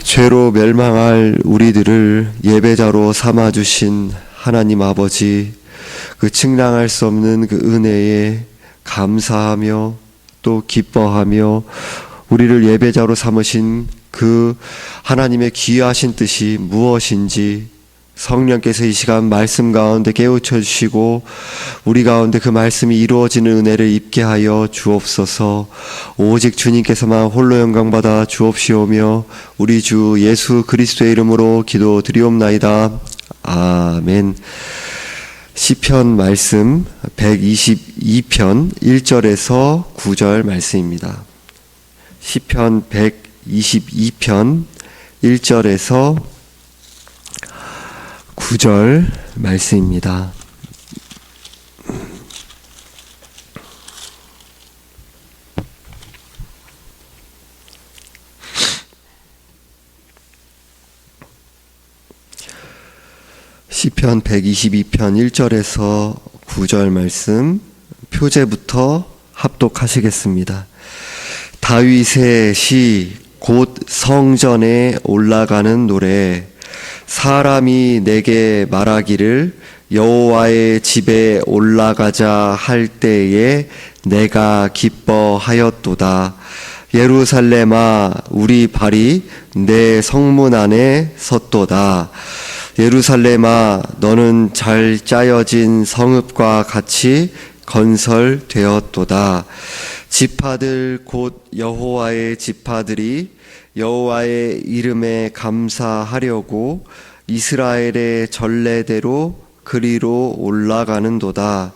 죄로 멸망할 우리들을 예배자로 삼아주신 하나님 아버지, 그 측량할 수 없는 그 은혜에 감사하며 또 기뻐하며 우리를 예배자로 삼으신 그 하나님의 귀하신 뜻이 무엇인지 성령께서 이 시간 말씀 가운데 깨우쳐 주시고 우리 가운데 그 말씀이 이루어지는 은혜를 입게 하여 주옵소서. 오직 주님께서만 홀로 영광받아 주옵시오며 우리 주 예수 그리스도의 이름으로 기도드리옵나이다. 아멘. 시편 말씀 122편 1절에서 9절 말씀입니다. 시편 122편 1절에서 9절 말씀입니다. 시편 122편 1절에서 9절 말씀 표제부터 합독하시겠습니다. 다윗의 시 곧 성전에 올라가는 노래. 사람이 내게 말하기를 여호와의 집에 올라가자 할 때에 내가 기뻐하였도다. 예루살렘아, 우리 발이 내 성문 안에 섰도다. 예루살렘아, 너는 잘 짜여진 성읍과 같이 건설되었도다. 지파들 곧 여호와의 지파들이 여호와의 이름에 감사하려고 이스라엘의 전례대로 그리로 올라가는도다.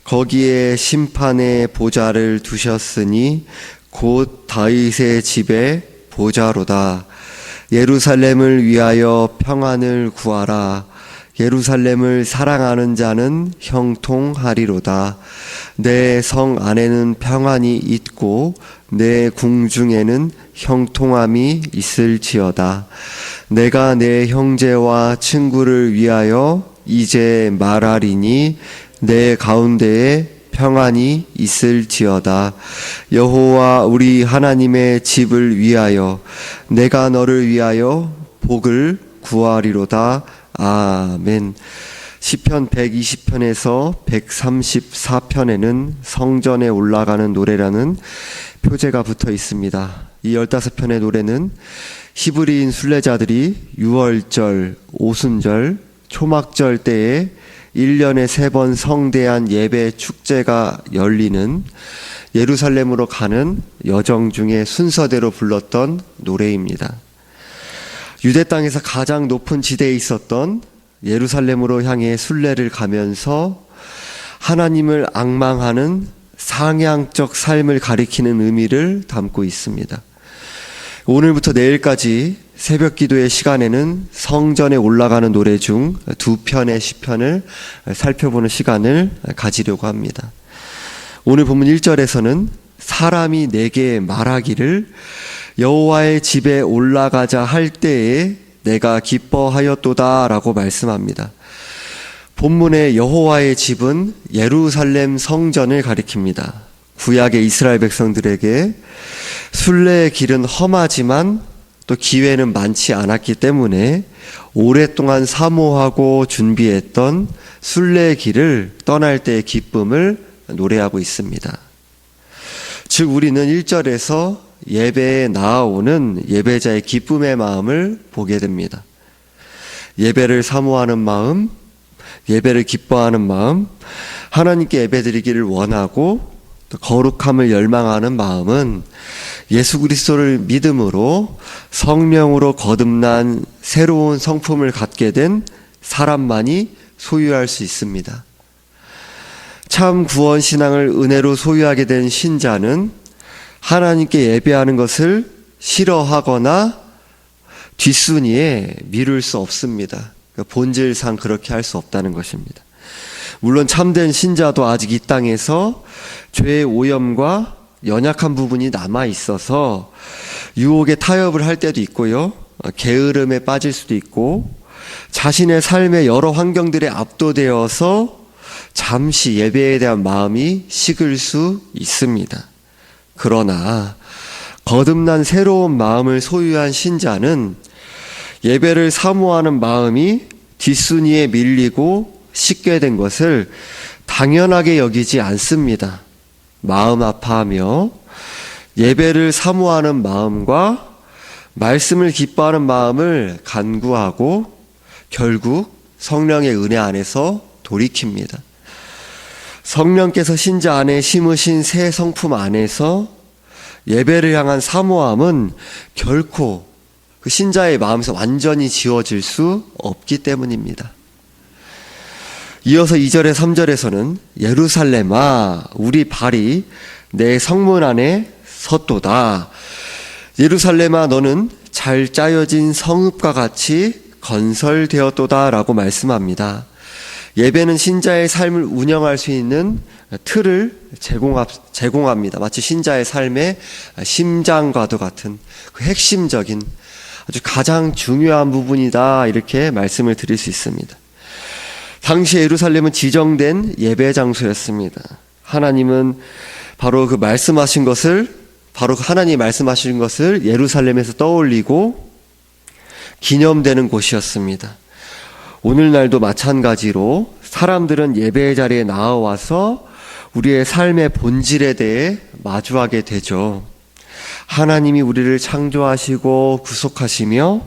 거기에 심판의 보좌를 두셨으니 곧 다윗의 집에 보좌로다. 예루살렘을 위하여 평안을 구하라. 예루살렘을 사랑하는 자는 형통하리로다. 내 성 안에는 평안이 있고 내 궁중에는 형통함이 있을지어다. 내가 내 형제와 친구를 위하여 이제 말하리니 내 가운데에 평안이 있을지어다. 여호와 우리 하나님의 집을 위하여 내가 너를 위하여 복을 구하리로다. 아멘. 시편 120편에서 134편에는 성전에 올라가는 노래라는 표제가 붙어 있습니다. 이 15편의 노래는 히브리인 순례자들이 유월절, 오순절, 초막절 때에 1년에 3번 성대한 예배 축제가 열리는 예루살렘으로 가는 여정 중에 순서대로 불렀던 노래입니다. 유대 땅에서 가장 높은 지대에 있었던 예루살렘으로 향해 순례를 가면서 하나님을 앙망하는 상향적 삶을 가리키는 의미를 담고 있습니다. 오늘부터 내일까지 새벽 기도의 시간에는 성전에 올라가는 노래 중 2편의 시편을 살펴보는 시간을 가지려고 합니다. 오늘 본문 1절에서는 사람이 내게 말하기를 여호와의 집에 올라가자 할 때에 내가 기뻐하였도다 라고 말씀합니다. 본문의 여호와의 집은 예루살렘 성전을 가리킵니다. 구약의 이스라엘 백성들에게 순례의 길은 험하지만 또 기회는 많지 않았기 때문에 오랫동안 사모하고 준비했던 순례의 길을 떠날 때의 기쁨을 노래하고 있습니다. 즉 우리는 1절에서 예배에 나아오는 예배자의 기쁨의 마음을 보게 됩니다. 예배를 사모하는 마음, 예배를 기뻐하는 마음, 하나님께 예배드리기를 원하고 또 거룩함을 열망하는 마음은 예수 그리스도를 믿음으로 성령으로 거듭난 새로운 성품을 갖게 된 사람만이 소유할 수 있습니다. 참 구원 신앙을 은혜로 소유하게 된 신자는 하나님께 예배하는 것을 싫어하거나 뒷순위에 미룰 수 없습니다. 본질상 그렇게 할 수 없다는 것입니다. 물론 참된 신자도 아직 이 땅에서 죄의 오염과 연약한 부분이 남아 있어서 유혹에 타협을 할 때도 있고요, 게으름에 빠질 수도 있고 자신의 삶의 여러 환경들에 압도되어서 잠시 예배에 대한 마음이 식을 수 있습니다. 그러나 거듭난 새로운 마음을 소유한 신자는 예배를 사모하는 마음이 뒷순위에 밀리고 식게 된 것을 당연하게 여기지 않습니다. 마음 아파하며 예배를 사모하는 마음과 말씀을 기뻐하는 마음을 간구하고 결국 성령의 은혜 안에서 돌이킵니다. 성령께서 신자 안에 심으신 새 성품 안에서 예배를 향한 사모함은 결코 그 신자의 마음에서 완전히 지워질 수 없기 때문입니다. 이어서 2절에 3절에서는 예루살렘아 우리 발이 내 성문 안에 섰도다. 예루살렘아 너는 잘 짜여진 성읍과 같이 건설되었도다 라고 말씀합니다. 예배는 신자의 삶을 운영할 수 있는 틀을 제공합니다. 마치 신자의 삶의 심장과도 같은 그 핵심적인 아주 가장 중요한 부분이다 이렇게 말씀을 드릴 수 있습니다. 당시 예루살렘은 지정된 예배 장소였습니다. 하나님은 바로 그 말씀하신 것을 하나님이 말씀하신 것을 예루살렘에서 떠올리고 기념되는 곳이었습니다. 오늘날도 마찬가지로 사람들은 예배의 자리에 나와서 우리의 삶의 본질에 대해 마주하게 되죠. 하나님이 우리를 창조하시고 구속하시며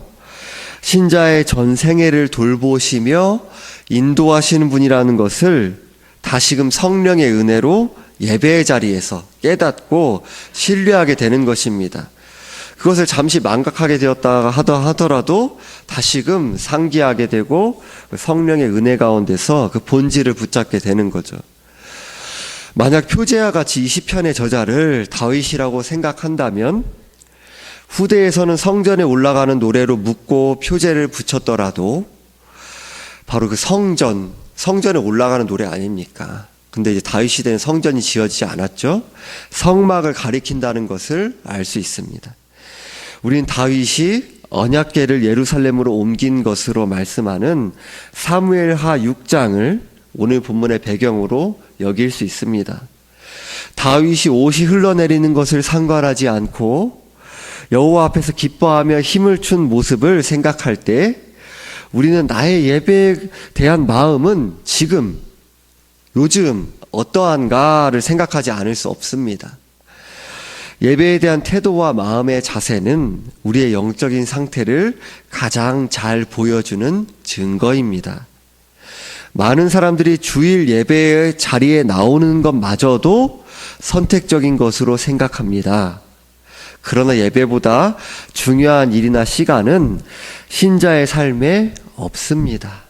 신자의 전 생애를 돌보시며 인도하시는 분이라는 것을 다시금 성령의 은혜로 예배의 자리에서 깨닫고 신뢰하게 되는 것입니다. 그것을 잠시 망각하게 되었다 하더라도 다시금 상기하게 되고 성령의 은혜 가운데서 그 본질을 붙잡게 되는 거죠. 만약 표제와 같이 이 시편의 저자를 다윗이라고 생각한다면 후대에서는 성전에 올라가는 노래로 묻고 표제를 붙였더라도 바로 그 성전에 올라가는 노래 아닙니까? 근데 이제 다윗 시대는 성전이 지어지지 않았죠. 성막을 가리킨다는 것을 알 수 있습니다. 우린 다윗이 언약궤를 예루살렘으로 옮긴 것으로 말씀하는 사무엘하 6장을 오늘 본문의 배경으로 여길 수 있습니다. 다윗이 옷이 흘러내리는 것을 상관하지 않고 여호와 앞에서 기뻐하며 힘을 춘 모습을 생각할 때 우리는 나의 예배에 대한 마음은 요즘 어떠한가를 생각하지 않을 수 없습니다. 예배에 대한 태도와 마음의 자세는 우리의 영적인 상태를 가장 잘 보여주는 증거입니다. 많은 사람들이 주일 예배의 자리에 나오는 것마저도 선택적인 것으로 생각합니다. 그러나 예배보다 중요한 일이나 시간은 신자의 삶에 없습니다.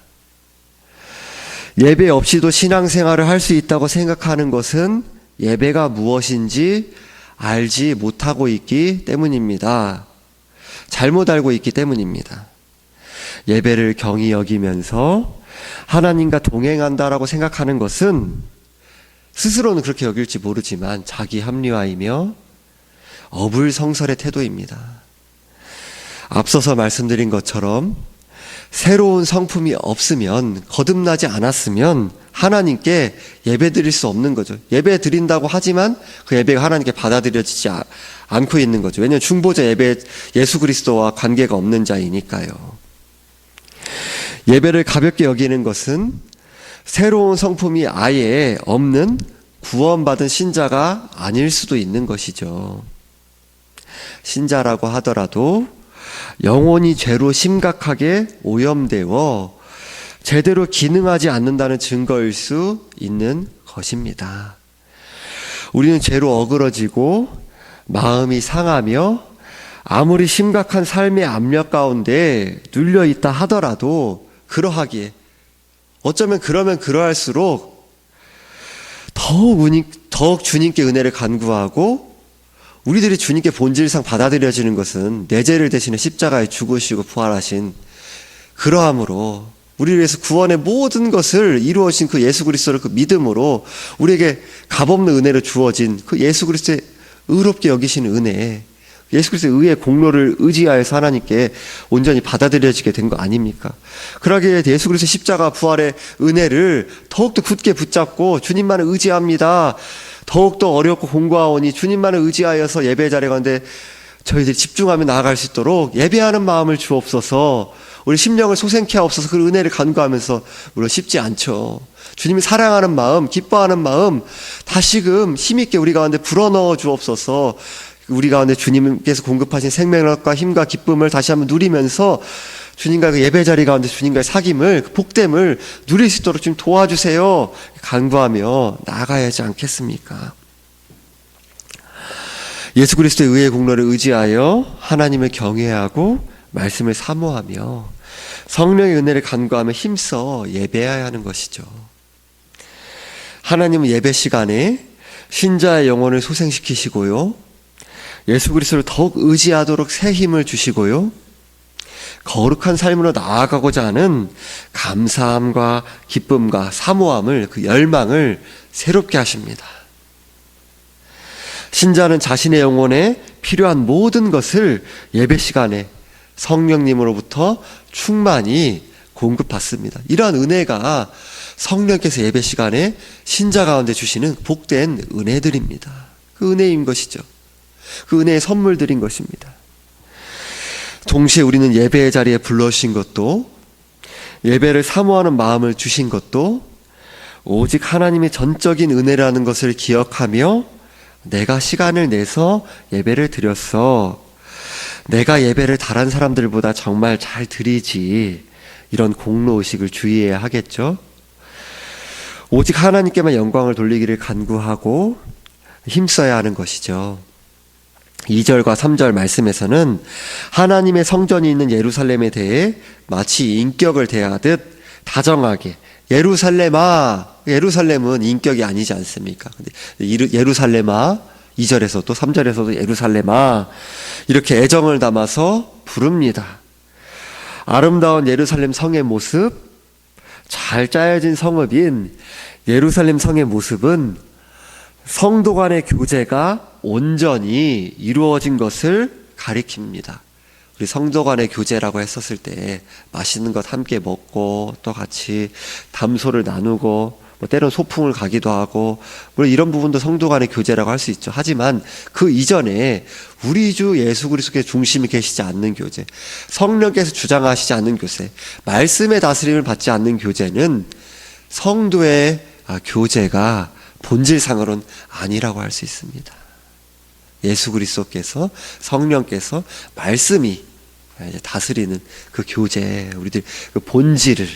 예배 없이도 신앙생활을 할 수 있다고 생각하는 것은 예배가 무엇인지 알지 못하고 있기 때문입니다. 잘못 알고 있기 때문입니다. 예배를 경히 여기면서 하나님과 동행한다라고 생각하는 것은 스스로는 그렇게 여길지 모르지만 자기 합리화이며 어불성설의 태도입니다. 앞서서 말씀드린 것처럼 새로운 성품이 없으면, 거듭나지 않았으면 하나님께 예배 드릴 수 없는 거죠. 예배 드린다고 하지만 그 예배가 하나님께 받아들여지지 않고 있는 거죠. 왜냐하면 중보자 예배, 예수 그리스도와 관계가 없는 자이니까요. 예배를 가볍게 여기는 것은 새로운 성품이 아예 없는 구원받은 신자가 아닐 수도 있는 것이죠. 신자라고 하더라도 영혼이 죄로 심각하게 오염되어 제대로 기능하지 않는다는 증거일 수 있는 것입니다. 우리는 죄로 어그러지고 마음이 상하며 아무리 심각한 삶의 압력 가운데 눌려있다 하더라도 그러하기에 어쩌면 그러면 그러할수록 더욱 주님께 은혜를 간구하고 우리들이 주님께 본질상 받아들여지는 것은 내 죄를 대신해 십자가에 죽으시고 부활하신 그러함으로 우리를 위해서 구원의 모든 것을 이루어진 그 예수 그리스도를 그 믿음으로 우리에게 값없는 은혜로 주어진 그 예수 그리스도의 의롭게 여기시는 은혜, 예수 그리스도의 의의 공로를 의지하여서 하나님께 온전히 받아들여지게 된 거 아닙니까? 그러기에 예수 그리스도의 십자가 부활의 은혜를 더욱더 굳게 붙잡고 주님만을 의지합니다. 더욱더 어렵고 공고하오니 주님만을 의지하여서 예배 자리에 가는데 저희들이 집중하며 나아갈 수 있도록 예배하는 마음을 주옵소서. 우리 심령을 소생케 하옵소서. 그 은혜를 간구하면서, 물론 쉽지 않죠. 주님이 사랑하는 마음, 기뻐하는 마음 다시금 힘있게 우리 가운데 불어넣어 주옵소서. 우리 가운데 주님께서 공급하신 생명력과 힘과 기쁨을 다시 한번 누리면서 주님과 그 예배 자리 가운데 주님과의 사귐을, 그 복됨을 누릴 수 있도록 좀 도와주세요. 간구하며 나아가야 하지 않겠습니까? 예수 그리스도의 의의 공로를 의지하여 하나님을 경외하고 말씀을 사모하며 성령의 은혜를 간구하며 힘써 예배해야 하는 것이죠. 하나님은 예배 시간에 신자의 영혼을 소생시키시고요, 예수 그리스도를 더욱 의지하도록 새 힘을 주시고요, 거룩한 삶으로 나아가고자 하는 감사함과 기쁨과 사모함을, 그 열망을 새롭게 하십니다. 신자는 자신의 영혼에 필요한 모든 것을 예배 시간에 성령님으로부터 충만히 공급받습니다. 이러한 은혜가 성령께서 예배 시간에 신자 가운데 주시는 복된 은혜들입니다. 그 은혜인 것이죠. 그 은혜의 선물들인 것입니다. 동시에 우리는 예배의 자리에 불러주신 것도, 예배를 사모하는 마음을 주신 것도 오직 하나님의 전적인 은혜라는 것을 기억하며 내가 시간을 내서 예배를 드렸어, 내가 예배를 다른 사람들보다 정말 잘 드리지, 이런 공로의식을 주의해야 하겠죠. 오직 하나님께만 영광을 돌리기를 간구하고 힘써야 하는 것이죠. 2절과 3절 말씀에서는 하나님의 성전이 있는 예루살렘에 대해 마치 인격을 대하듯 다정하게, 예루살렘아, 예루살렘은 인격이 아니지 않습니까? 근데 예루살렘아, 2절에서도 3절에서도 예루살렘아, 이렇게 애정을 담아서 부릅니다. 아름다운 예루살렘 성의 모습, 잘 짜여진 성읍인 예루살렘 성의 모습은 성도 간의 교제가 온전히 이루어진 것을 가리킵니다. 우리 성도 간의 교제라고 했었을 때 맛있는 것 함께 먹고 또 같이 담소를 나누고 때론 소풍을 가기도 하고, 물론 이런 부분도 성도 간의 교제라고 할 수 있죠. 하지만 그 이전에 우리 주 예수 그리스도의 중심이 계시지 않는 교제, 성령께서 주장하시지 않는 교제, 말씀의 다스림을 받지 않는 교제는 성도의 교제가 본질상으로는 아니라고 할 수 있습니다. 예수 그리스도께서, 성령께서, 말씀이 이제 다스리는 그 교제, 우리들 그 본질을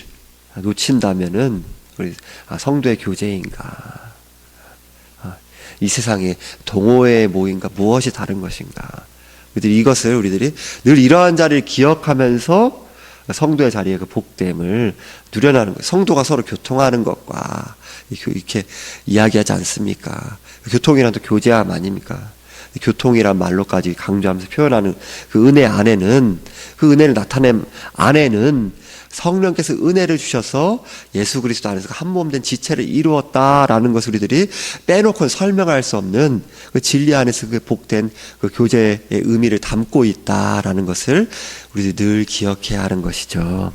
놓친다면은 우리 성도의 교제인가, 이 세상의 동호회의 모임과 무엇이 다른 것인가, 우리들이 늘 이러한 자리를 기억하면서 성도의 자리에 그 복됨을 누려나는 거예요. 성도가 서로 교통하는 것과 이렇게 이야기하지 않습니까? 교통이란 또 교제함 아닙니까? 교통이란 말로까지 강조하면서 표현하는 그 은혜 안에는, 그 은혜를 나타낸 안에는 성령께서 은혜를 주셔서 예수 그리스도 안에서 한 몸된 지체를 이루었다라는 것을 우리들이 빼놓고는 설명할 수 없는 그 진리 안에서 그 복된 그 교제의 의미를 담고 있다라는 것을 우리들이 늘 기억해야 하는 것이죠.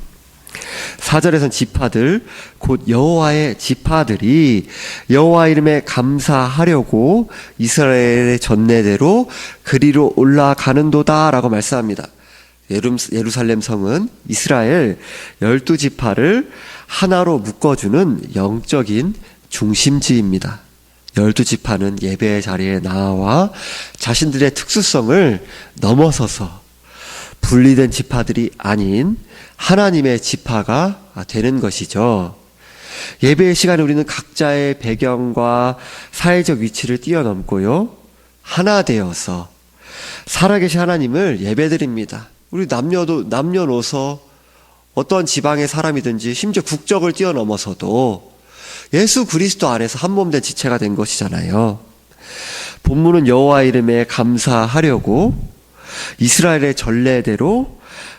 4절에선 지파들, 곧 여호와의 지파들이 여호와 이름에 감사하려고 이스라엘의 전례대로 그리로 올라가는도다 라고 말씀합니다. 예루살렘 성은 이스라엘 12지파를 하나로 묶어주는 영적인 중심지입니다. 12지파는 예배의 자리에 나와 자신들의 특수성을 넘어서서 분리된 지파들이 아닌 하나님의 지파가 되는 것이죠. 예배의 시간에 우리는 각자의 배경과 사회적 위치를 뛰어넘고요, 하나 되어서 살아계신 하나님을 예배드립니다. 우리 남녀노소 어떤 지방의 사람이든지 심지어 국적을 뛰어넘어서도 예수 그리스도 안에서 한 몸된 지체가 된 것이잖아요. 본문은 여호와 이름에 감사하려고 이스라엘의 전례대로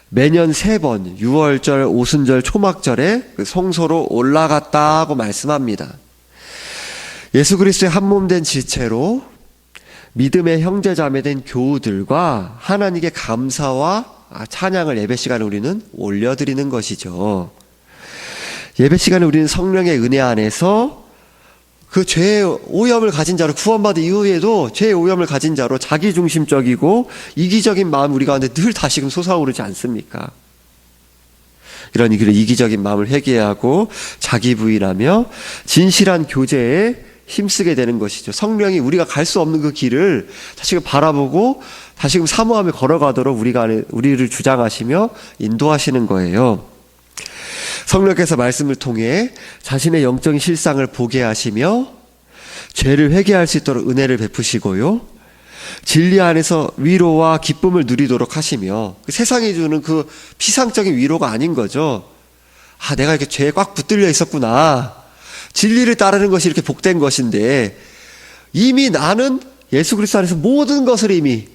매년 3번 6월절, 오순절, 초막절에 그 성소로 올라갔다고 말씀합니다. 예수 그리스도의 한 몸된 지체로 믿음의 형제자매된 교우들과 하나님께 감사와 찬양을 예배 시간에 우리는 올려드리는 것이죠. 예배 시간에 우리는 성령의 은혜 안에서 그 죄의 오염을 가진 자로, 구원받은 이후에도 죄의 오염을 가진 자로 자기중심적이고 이기적인 마음 우리 가운데 늘 다시금 솟아오르지 않습니까? 이런 이기적인 마음을 회개하고 자기 부인하며 진실한 교제에 힘쓰게 되는 것이죠. 성령이 우리가 갈 수 없는 그 길을 다시금 바라보고 다시금 사모하며 걸어가도록 우리를 주장하시며 인도하시는 거예요. 성령께서 말씀을 통해 자신의 영적인 실상을 보게 하시며 죄를 회개할 수 있도록 은혜를 베푸시고요, 진리 안에서 위로와 기쁨을 누리도록 하시며, 세상이 주는 그 피상적인 위로가 아닌 거죠. 아, 내가 이렇게 죄에 꽉 붙들려 있었구나. 진리를 따르는 것이 이렇게 복된 것인데, 이미 나는 예수 그리스도 안에서 모든 것을 이미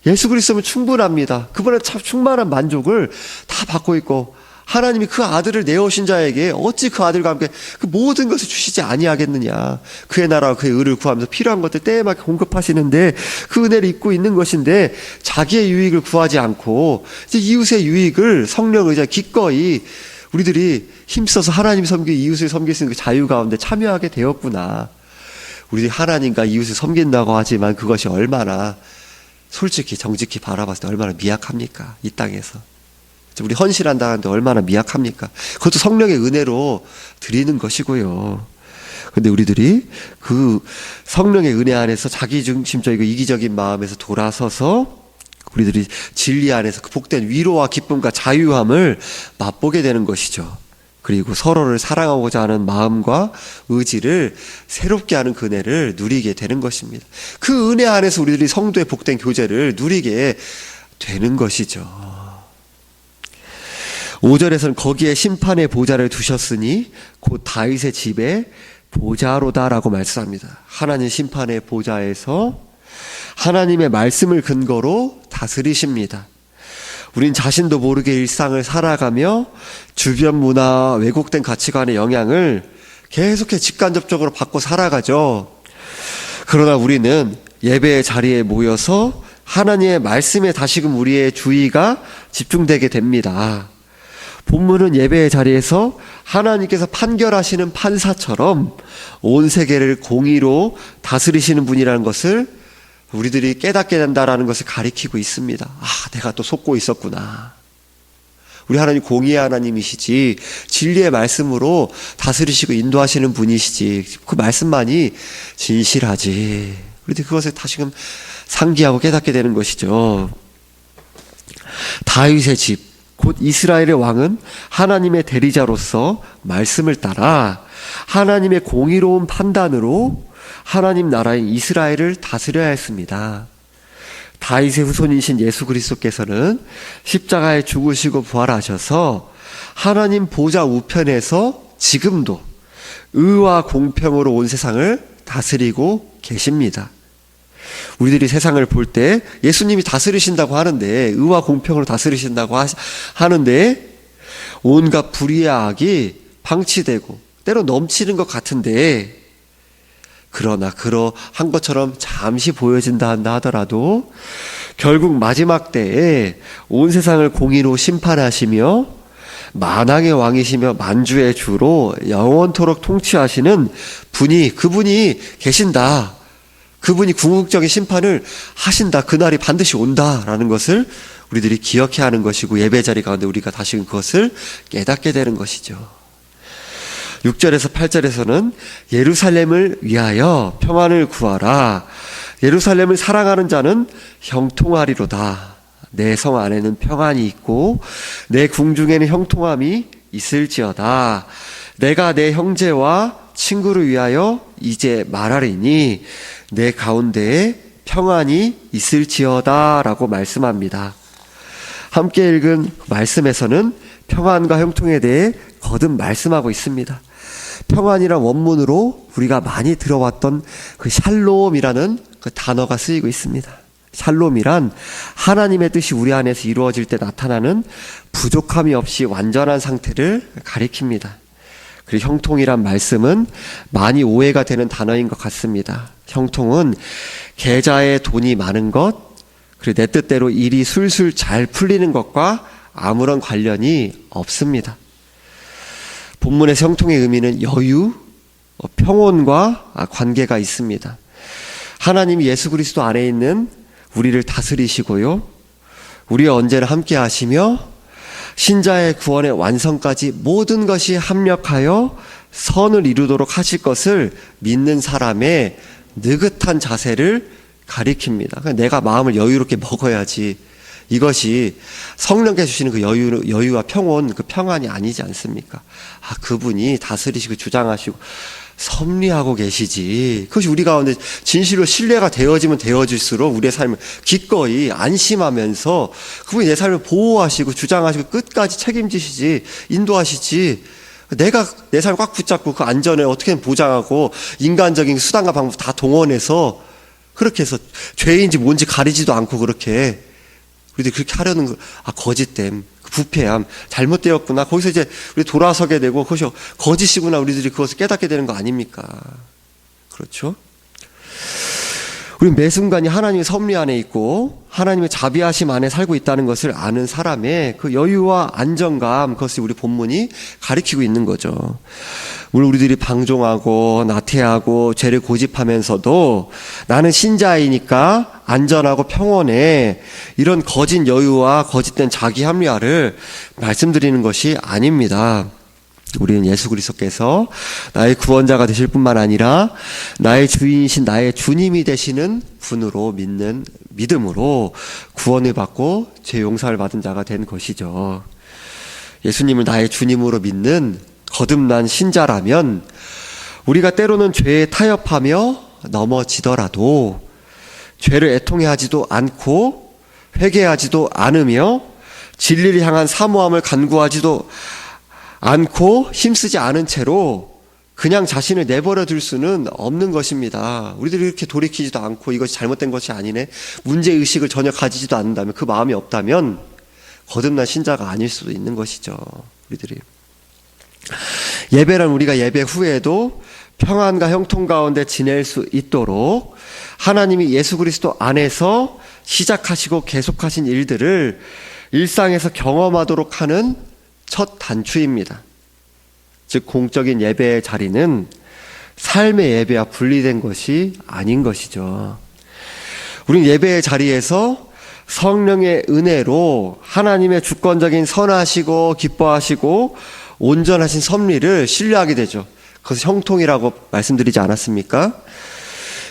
예수 그리스도면 충분합니다. 그분의 참 충만한 만족을 다 받고 있고, 하나님이 그 아들을 내어오신 자에게 어찌 그 아들과 함께 그 모든 것을 주시지 아니하겠느냐. 그의 나라와 그의 의를 구하면서 필요한 것들 때에 맞게 공급하시는데, 그 은혜를 입고 있는 것인데 자기의 유익을 구하지 않고 이제 이웃의 유익을 성령 의지에 기꺼이 우리들이 힘써서 하나님 섬기고 이웃을 섬길 수 있는 그 자유 가운데 참여하게 되었구나. 우리들이 하나님과 이웃을 섬긴다고 하지만 그것이 얼마나 솔직히 정직히 바라봤을 때 얼마나 미약합니까? 이 땅에서 우리 헌신한다 하는데 얼마나 미약합니까? 그것도 성령의 은혜로 드리는 것이고요. 근데 우리들이 그 성령의 은혜 안에서 자기중심적이고 이기적인 마음에서 돌아서서 우리들이 진리 안에서 그 복된 위로와 기쁨과 자유함을 맛보게 되는 것이죠. 그리고 서로를 사랑하고자 하는 마음과 의지를 새롭게 하는 그 은혜를 누리게 되는 것입니다. 그 은혜 안에서 우리들이 성도의 복된 교제를 누리게 되는 것이죠. 5절에서는 거기에 심판의 보좌를 두셨으니 곧 다윗의 집에 보좌로다라고 말씀합니다. 하나님 심판의 보좌에서 하나님의 말씀을 근거로 다스리십니다. 우린 자신도 모르게 일상을 살아가며 주변 문화, 왜곡된 가치관의 영향을 계속해서 직간접적으로 받고 살아가죠. 그러나 우리는 예배의 자리에 모여서 하나님의 말씀에 다시금 우리의 주의가 집중되게 됩니다. 본문은 예배의 자리에서 하나님께서 판결하시는 판사처럼 온 세계를 공의로 다스리시는 분이라는 것을 우리들이 깨닫게 된다라는 것을 가리키고 있습니다. 아, 내가 또 속고 있었구나. 우리 하나님 공의의 하나님이시지, 진리의 말씀으로 다스리시고 인도하시는 분이시지, 그 말씀만이 진실하지. 우리들이 그것을 다시금 상기하고 깨닫게 되는 것이죠. 다윗의 집, 곧 이스라엘의 왕은 하나님의 대리자로서 말씀을 따라 하나님의 공의로운 판단으로 하나님 나라인 이스라엘을 다스려야 했습니다. 다윗의 후손이신 예수 그리스도께서는 십자가에 죽으시고 부활하셔서 하나님 보좌 우편에서 지금도 의와 공평으로 온 세상을 다스리고 계십니다. 우리들이 세상을 볼 때 예수님이 다스리신다고 하는데, 의와 공평으로 다스리신다고 하는데 온갖 불의와 악이 방치되고 때로 넘치는 것 같은데, 그러나 그러한 것처럼 잠시 보여진다 한다 하더라도 결국 마지막 때에 온 세상을 공의로 심판하시며 만왕의 왕이시며 만주의 주로 영원토록 통치하시는 그분이 계신다. 그분이 궁극적인 심판을 하신다. 그날이 반드시 온다라는 것을 우리들이 기억해야 하는 것이고, 예배 자리 가운데 우리가 다시금 그것을 깨닫게 되는 것이죠. 6절에서 8절에서는 예루살렘을 위하여 평안을 구하라. 예루살렘을 사랑하는 자는 형통하리로다. 내 성 안에는 평안이 있고 내 궁중에는 형통함이 있을지어다. 내가 내 형제와 친구를 위하여 이제 말하리니 내 가운데에 평안이 있을지어다 라고 말씀합니다. 함께 읽은 말씀에서는 평안과 형통에 대해 거듭 말씀하고 있습니다. 평안이란 원문으로 우리가 많이 들어왔던 그 샬롬이라는 그 단어가 쓰이고 있습니다. 샬롬이란 하나님의 뜻이 우리 안에서 이루어질 때 나타나는 부족함이 없이 완전한 상태를 가리킵니다. 그리고 형통이란 말씀은 많이 오해가 되는 단어인 것 같습니다. 형통은 계좌에 돈이 많은 것, 그리고 내 뜻대로 일이 술술 잘 풀리는 것과 아무런 관련이 없습니다. 본문의 형통의 의미는 여유, 평온과 관계가 있습니다. 하나님이 예수 그리스도 안에 있는 우리를 다스리시고요, 우리와 언제나 함께 하시며 신자의 구원의 완성까지 모든 것이 합력하여 선을 이루도록 하실 것을 믿는 사람의 느긋한 자세를 가리킵니다. 내가 마음을 여유롭게 먹어야지, 이것이 성령께서 주시는 그 여유와 평온, 그 평안이 아니지 않습니까? 그분이 다스리시고 주장하시고 섭리하고 계시지. 그것이 우리 가운데 진실로 신뢰가 되어지면 되어질수록 우리의 삶을 기꺼이 안심하면서 그분이 내 삶을 보호하시고 주장하시고 끝까지 책임지시지, 인도하시지, 내가 내 삶을 꽉 붙잡고 그 안전을 어떻게든 보장하고 인간적인 수단과 방법 다 동원해서 그렇게 해서 죄인지 뭔지 가리지도 않고 그렇게 우리들이 그렇게 하려는 거, 거짓됨, 부패함, 잘못되었구나, 거기서 이제 우리 돌아서게 되고 그것이 거짓이구나, 우리들이 그것을 깨닫게 되는 거 아닙니까? 그렇죠? 우리는 매 순간이 하나님의 섭리 안에 있고 하나님의 자비하심 안에 살고 있다는 것을 아는 사람의 그 여유와 안정감, 그것을 우리 본문이 가리키고 있는 거죠. 물론 우리들이 방종하고 나태하고 죄를 고집하면서도 나는 신자이니까 안전하고 평온해, 이런 거짓 여유와 거짓된 자기 합리화를 말씀드리는 것이 아닙니다. 우리는 예수 그리스도께서 나의 구원자가 되실 뿐만 아니라 나의 주인이신 나의 주님이 되시는 분으로 믿는 믿음으로 구원을 받고 죄 용서를 받은 자가 된 것이죠. 예수님을 나의 주님으로 믿는 거듭난 신자라면 우리가 때로는 죄에 타협하며 넘어지더라도 죄를 애통해하지도 않고 회개하지도 않으며 진리를 향한 사모함을 간구하지도 않고 힘쓰지 않은 채로 그냥 자신을 내버려 둘 수는 없는 것입니다. 우리들이 이렇게 돌이키지도 않고 이것이 잘못된 것이 아니네, 문제의식을 전혀 가지지도 않는다면, 그 마음이 없다면 거듭난 신자가 아닐 수도 있는 것이죠. 우리들이 예배란 우리가 예배 후에도 평안과 형통 가운데 지낼 수 있도록 하나님이 예수 그리스도 안에서 시작하시고 계속하신 일들을 일상에서 경험하도록 하는 첫 단추입니다. 즉 공적인 예배의 자리는 삶의 예배와 분리된 것이 아닌 것이죠. 우리는 예배의 자리에서 성령의 은혜로 하나님의 주권적인 선하시고 기뻐하시고 온전하신 섭리를 신뢰하게 되죠. 그것을 형통이라고 말씀드리지 않았습니까?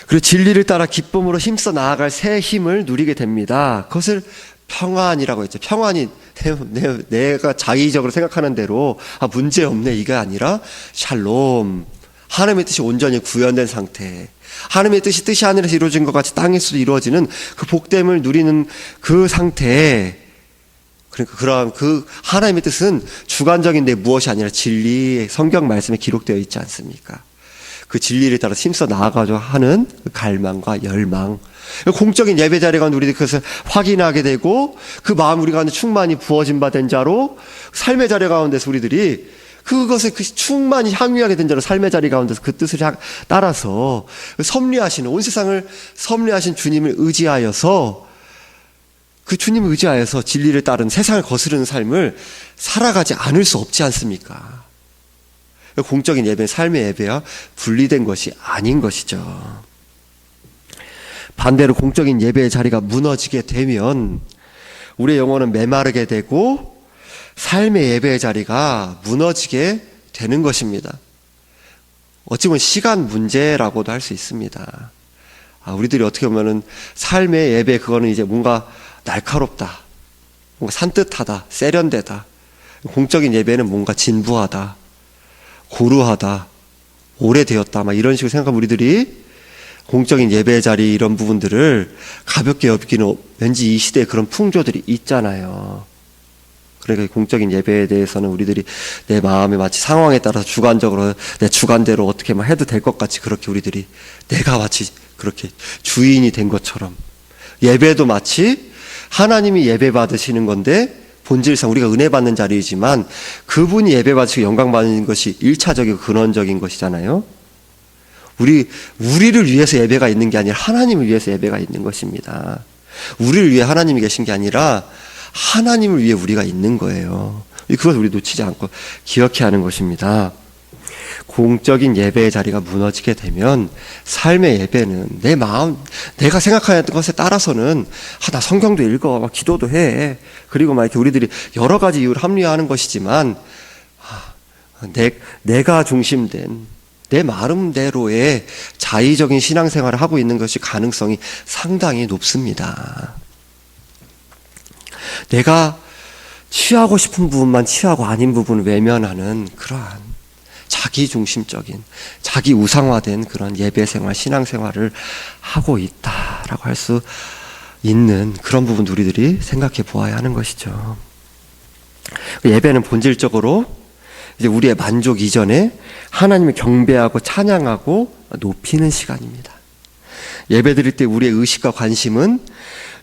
그리고 진리를 따라 기쁨으로 힘써 나아갈 새 힘을 누리게 됩니다. 그것을 평안이라고 했죠. 평안이 내가 자의적으로 생각하는 대로 문제없네, 이게 아니라 샬롬, 하나님의 뜻이 온전히 구현된 상태, 하나님의 뜻이 하늘에서 이루어진 것 같이 땅에서도 이루어지는 그 복됨을 누리는 그 상태. 그러니까 그러한 그 하나님의 뜻은 주관적인데 무엇이 아니라 진리, 성경 말씀에 기록되어 있지 않습니까? 그 진리를 따라 힘써 나아가려 하는 그 갈망과 열망, 공적인 예배 자리 가운데 우리들이 그것을 확인하게 되고 그 마음 우리 가운데 충만히 부어진 바 된 자로 삶의 자리 가운데서 우리들이 그것을 그 충만히 향유하게 된 자로 삶의 자리 가운데서 그 뜻을 따라서 섭리하시는, 온 세상을 섭리하신 주님을 의지하여서, 그 주님을 의지하여서 진리를 따른 세상을 거스르는 삶을 살아가지 않을 수 없지 않습니까? 공적인 예배, 삶의 예배와 분리된 것이 아닌 것이죠. 반대로 공적인 예배의 자리가 무너지게 되면 우리의 영혼은 메마르게 되고 삶의 예배의 자리가 무너지게 되는 것입니다. 어찌 보면 시간 문제라고도 할 수 있습니다. 우리들이 어떻게 보면은 삶의 예배, 그거는 이제 뭔가 날카롭다, 뭔가 산뜻하다, 세련되다. 공적인 예배는 뭔가 진부하다, 고루하다, 오래되었다, 막 이런 식으로 생각하면 우리들이 공적인 예배 자리 이런 부분들을 가볍게 여기는 왠지 이 시대에 그런 풍조들이 있잖아요. 그러니까 공적인 예배에 대해서는 우리들이 내 마음에 마치 상황에 따라서 주관적으로 내 주관대로 어떻게 막 해도 될 것 같이 그렇게 우리들이 내가 마치 그렇게 주인이 된 것처럼, 예배도 마치 하나님이 예배 받으시는 건데 본질상 우리가 은혜 받는 자리이지만 그분이 예배 받으시고 영광 받는 것이 1차적이고 근원적인 것이잖아요. 우리를 위해서 예배가 있는 게 아니라 하나님을 위해서 예배가 있는 것입니다. 우리를 위해 하나님이 계신 게 아니라 하나님을 위해 우리가 있는 거예요. 그것을 우리 놓치지 않고 기억해야 하는 것입니다. 공적인 예배의 자리가 무너지게 되면 삶의 예배는 내 마음, 내가 생각하는 것에 따라서는 나 성경도 읽어, 막 기도도 해. 그리고 막 이렇게 우리들이 여러 가지 이유를 합리화하는 것이지만 내가 중심된 내 마음대로의 자의적인 신앙생활을 하고 있는 것이 가능성이 상당히 높습니다. 내가 취하고 싶은 부분만 취하고 아닌 부분을 외면하는 그러한 자기중심적인, 자기 우상화된 그런 예배생활, 신앙생활을 하고 있다라고 할 수 있는 그런 부분 우리들이 생각해 보아야 하는 것이죠. 예배는 본질적으로 이제 우리의 만족 이전에 하나님을 경배하고 찬양하고 높이는 시간입니다. 예배 드릴 때 우리의 의식과 관심은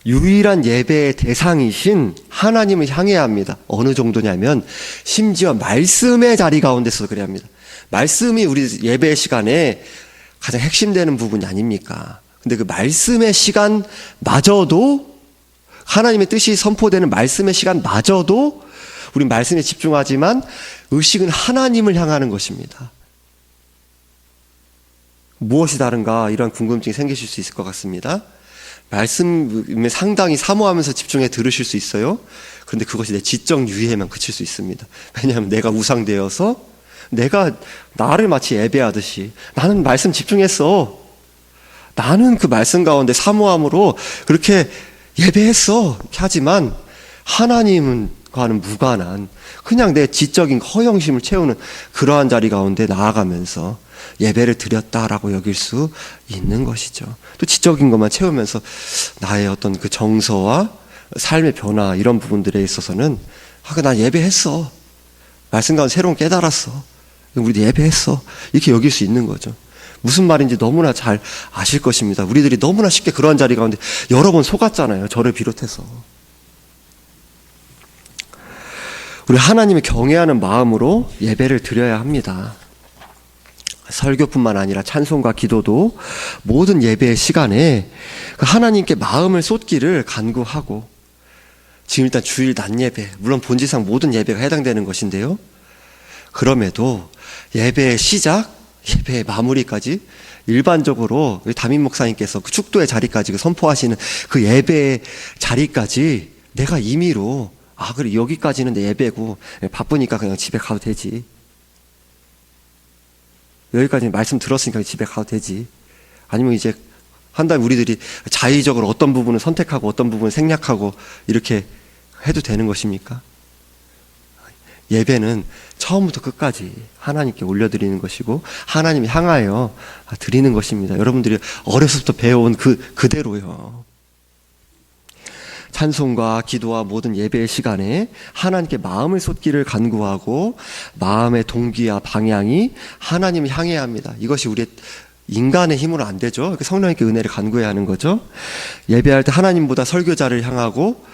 유일한 예배의 대상이신 하나님을 향해야 합니다. 어느 정도냐면 심지어 말씀의 자리 가운데서 그래야 합니다. 말씀이 우리 예배 시간에 가장 핵심되는 부분이 아닙니까? 근데 그 말씀의 시간마저도, 하나님의 뜻이 선포되는 말씀의 시간마저도 우리 말씀에 집중하지만 의식은 하나님을 향하는 것입니다. 무엇이 다른가, 이런 궁금증이 생기실 수 있을 것 같습니다. 말씀에 상당히 사모하면서 집중해 들으실 수 있어요. 그런데 그것이 내 지적 유의에만 그칠 수 있습니다. 왜냐하면 내가 우상되어서 내가 나를 마치 예배하듯이 나는 말씀 집중했어, 나는 그 말씀 가운데 사모함으로 그렇게 예배했어 이렇게 하지만 하나님과는 무관한 그냥 내 지적인 허영심을 채우는 그러한 자리 가운데 나아가면서 예배를 드렸다라고 여길 수 있는 것이죠. 또 지적인 것만 채우면서 나의 어떤 그 정서와 삶의 변화, 이런 부분들에 있어서는 나 예배했어, 말씀 가운데 새로운 깨달았어, 우리도 예배했어, 이렇게 여길 수 있는 거죠. 무슨 말인지 너무나 잘 아실 것입니다. 우리들이 너무나 쉽게 그러한 자리 가운데 여러 번 속았잖아요, 저를 비롯해서. 우리 하나님을 경외하는 마음으로 예배를 드려야 합니다. 설교뿐만 아니라 찬송과 기도도 모든 예배의 시간에 하나님께 마음을 쏟기를 간구하고, 지금 일단 주일 낮 예배, 물론 본질상 모든 예배가 해당되는 것인데요, 그럼에도 예배의 시작, 예배의 마무리까지 일반적으로 담임 목사님께서 그 축도의 자리까지 선포하시는 그 예배의 자리까지 내가 임의로 그래 여기까지는 내 예배고 바쁘니까 그냥 집에 가도 되지, 여기까지 말씀 들었으니까 집에 가도 되지, 아니면 이제 한 달 우리들이 자의적으로 어떤 부분을 선택하고 어떤 부분을 생략하고 이렇게 해도 되는 것입니까? 예배는 처음부터 끝까지 하나님께 올려드리는 것이고 하나님 향하여 드리는 것입니다. 여러분들이 어려서부터 배워온 그대로요. 찬송과 기도와 모든 예배의 시간에 하나님께 마음을 쏟기를 간구하고 마음의 동기와 방향이 하나님을 향해야 합니다. 이것이 우리의 인간의 힘으로 안 되죠. 성령님께 은혜를 간구해야 하는 거죠. 예배할 때 하나님보다 설교자를 향하고,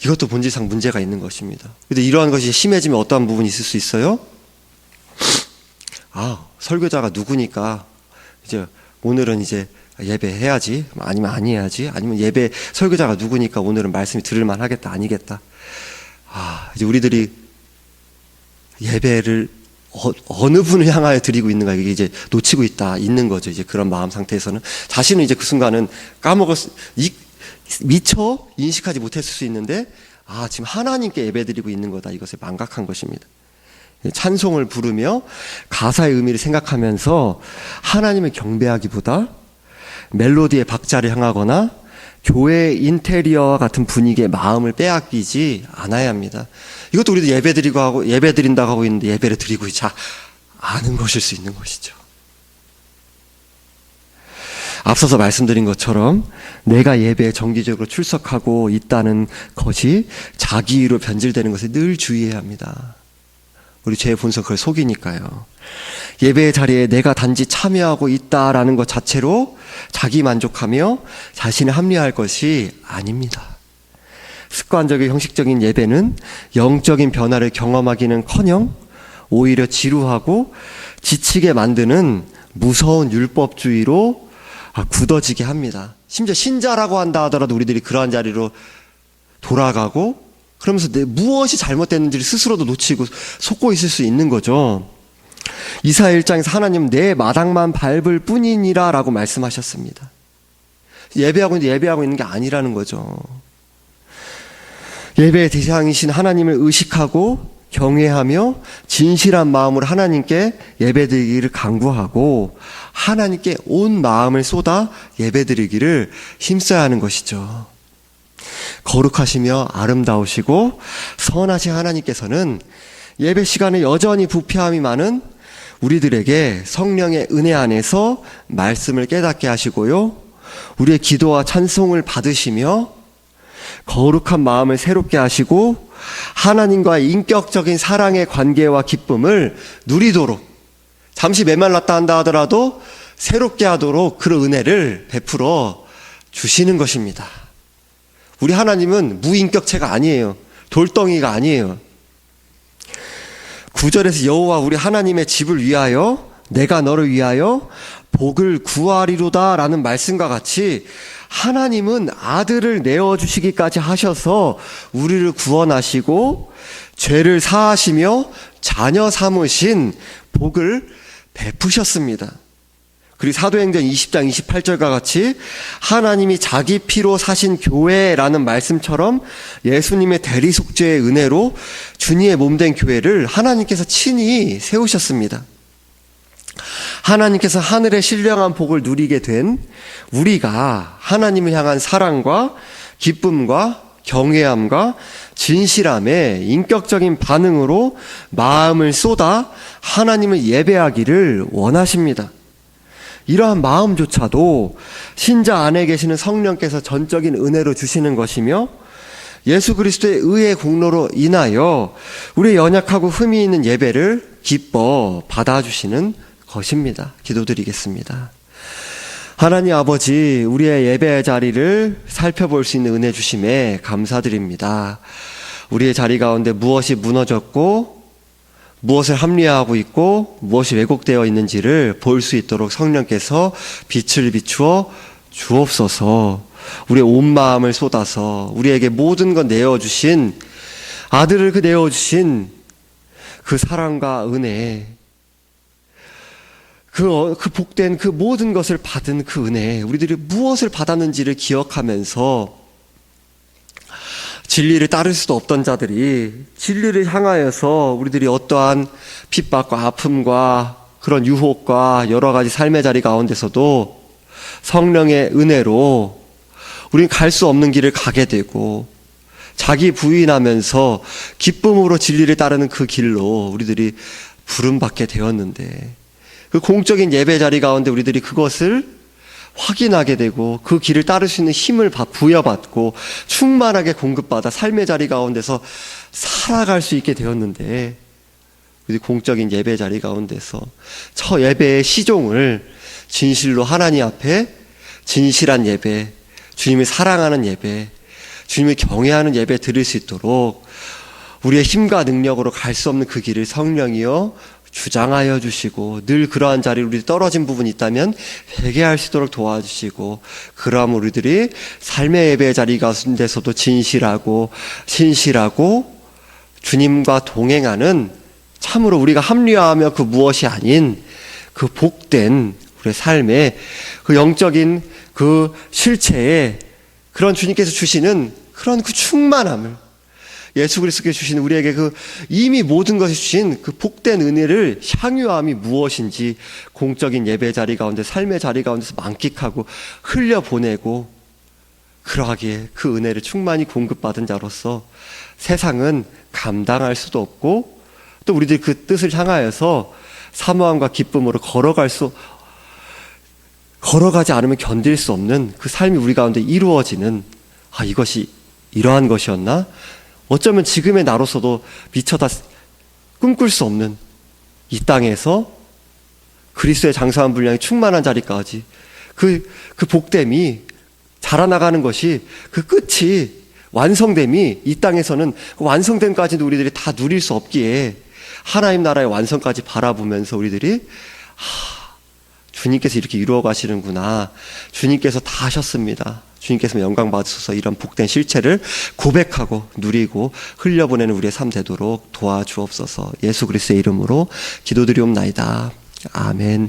이것도 본질상 문제가 있는 것입니다. 근데 이러한 것이 심해지면 어떠한 부분이 있을 수 있어요? 설교자가 누구니까 이제 오늘은 이제 예배해야지, 아니면 아니해야지, 아니면 예배 설교자가 누구니까 오늘은 말씀이 들을만 하겠다, 아니겠다. 이제 우리들이 예배를 어느 분을 향하여 드리고 있는가, 이게 이제 놓치고 있는 거죠. 이제 그런 마음 상태에서는 자신은 이제 그 순간은 미처 인식하지 못했을 수 있는데 지금 하나님께 예배드리고 있는 거다, 이것에 망각한 것입니다. 찬송을 부르며 가사의 의미를 생각하면서 하나님을 경배하기보다 멜로디의 박자를 향하거나 교회 인테리어와 같은 분위기의 마음을 빼앗기지 않아야 합니다. 이것도 우리도 예배드린다고 하고 있는데 예배를 드리고 있지 않은 것일 수 있는 것이죠. 앞서서 말씀드린 것처럼 내가 예배에 정기적으로 출석하고 있다는 것이 자기의로 변질되는 것에 늘 주의해야 합니다. 우리 죄의 본성 그걸 속이니까요. 예배의 자리에 내가 단지 참여하고 있다라는 것 자체로 자기 만족하며 자신을 합리화할 것이 아닙니다. 습관적인 형식적인 예배는 영적인 변화를 경험하기는커녕 오히려 지루하고 지치게 만드는 무서운 율법주의로 굳어지게 합니다. 심지어 신자라고 한다 하더라도 우리들이 그러한 자리로 돌아가고, 그러면서 무엇이 잘못됐는지를 스스로도 놓치고 속고 있을 수 있는 거죠. 이사야 1장에서 하나님은 내 마당만 밟을 뿐이니라 라고 말씀하셨습니다. 예배하고 있는 게 아니라는 거죠. 예배의 대상이신 하나님을 의식하고 경외하며 진실한 마음으로 하나님께 예배드리기를 간구하고 하나님께 온 마음을 쏟아 예배드리기를 힘써야 하는 것이죠. 거룩하시며 아름다우시고 선하신 하나님께서는 예배 시간에 여전히 부패함이 많은 우리들에게 성령의 은혜 안에서 말씀을 깨닫게 하시고요, 우리의 기도와 찬송을 받으시며 거룩한 마음을 새롭게 하시고 하나님과의 인격적인 사랑의 관계와 기쁨을 누리도록, 잠시 메말랐다 한다 하더라도 새롭게 하도록 그런 은혜를 베풀어 주시는 것입니다. 우리 하나님은 무인격체가 아니에요. 돌덩이가 아니에요. 9절에서 여호와 우리 하나님의 집을 위하여 내가 너를 위하여 복을 구하리로다 라는 말씀과 같이 하나님은 아들을 내어주시기까지 하셔서 우리를 구원하시고 죄를 사하시며 자녀 삼으신 복을 베푸셨습니다. 그리고 사도행전 20장 28절과 같이 하나님이 자기 피로 사신 교회라는 말씀처럼 예수님의 대리속죄의 은혜로 주님의 몸된 교회를 하나님께서 친히 세우셨습니다. 하나님께서 하늘의 신령한 복을 누리게 된 우리가 하나님을 향한 사랑과 기쁨과 경외함과 진실함에 인격적인 반응으로 마음을 쏟아 하나님을 예배하기를 원하십니다. 이러한 마음조차도 신자 안에 계시는 성령께서 전적인 은혜로 주시는 것이며 예수 그리스도의 의의 공로로 인하여 우리의 연약하고 흠이 있는 예배를 기뻐 받아주시는 것입니다. 기도드리겠습니다. 하나님 아버지, 우리의 예배의 자리를 살펴볼 수 있는 은혜 주심에 감사드립니다. 우리의 자리 가운데 무엇이 무너졌고 무엇을 합리화하고 있고 무엇이 왜곡되어 있는지를 볼 수 있도록 성령께서 빛을 비추어 주옵소서. 우리의 온 마음을 쏟아서 우리에게 모든 것 내어주신 아들을 내어주신 그 사랑과 은혜, 그 복된 그 모든 것을 받은 그 은혜, 우리들이 무엇을 받았는지를 기억하면서 진리를 따를 수도 없던 자들이 진리를 향하여서 우리들이 어떠한 핍박과 아픔과 그런 유혹과 여러 가지 삶의 자리 가운데서도 성령의 은혜로 우리는 갈 수 없는 길을 가게 되고 자기 부인하면서 기쁨으로 진리를 따르는 그 길로 우리들이 부름받게 되었는데, 그 공적인 예배 자리 가운데 우리들이 그것을 확인하게 되고 그 길을 따를 수 있는 힘을 부여받고 충만하게 공급받아 삶의 자리 가운데서 살아갈 수 있게 되었는데, 우리 공적인 예배 자리 가운데서 첫 예배의 시종을 진실로 하나님 앞에 진실한 예배, 주님을 사랑하는 예배, 주님을 경외하는 예배 드릴 수 있도록 우리의 힘과 능력으로 갈 수 없는 그 길을 성령이여 주장하여 주시고, 늘 그러한 자리에 우리 떨어진 부분이 있다면 회개할 수 있도록 도와주시고, 그러함 우리들이 삶의 예배 자리 가운데서도 진실하고 신실하고 주님과 동행하는, 참으로 우리가 합리화하며 그 무엇이 아닌 그 복된 우리의 삶의 그 영적인 그 실체에 그런 주님께서 주시는 그런 그 충만함을, 예수 그리스도께서 주신 우리에게 그 이미 모든 것을 주신 그 복된 은혜를 향유함이 무엇인지 공적인 예배 자리 가운데, 삶의 자리 가운데서 만끽하고 흘려보내고, 그러하기에 그 은혜를 충만히 공급받은 자로서 세상은 감당할 수도 없고, 또 우리들이 그 뜻을 향하여서 사모함과 기쁨으로 걸어가지 않으면 견딜 수 없는 그 삶이 우리 가운데 이루어지는, 이것이 이러한 것이었나? 어쩌면 지금의 나로서도 미처 다 꿈꿀 수 없는 이 땅에서 그리스도의 장사한 분량이 충만한 자리까지 그 복됨이 자라나가는 것이, 그 끝이 완성됨이 이 땅에서는 그 완성됨까지도 우리들이 다 누릴 수 없기에 하나님 나라의 완성까지 바라보면서 우리들이 주님께서 이렇게 이루어 가시는구나, 주님께서 다 하셨습니다, 주님께서 영광 받으셔서 이런 복된 실체를 고백하고 누리고 흘려보내는 우리의 삶 되도록 도와주옵소서. 예수 그리스도의 이름으로 기도드리옵나이다. 아멘.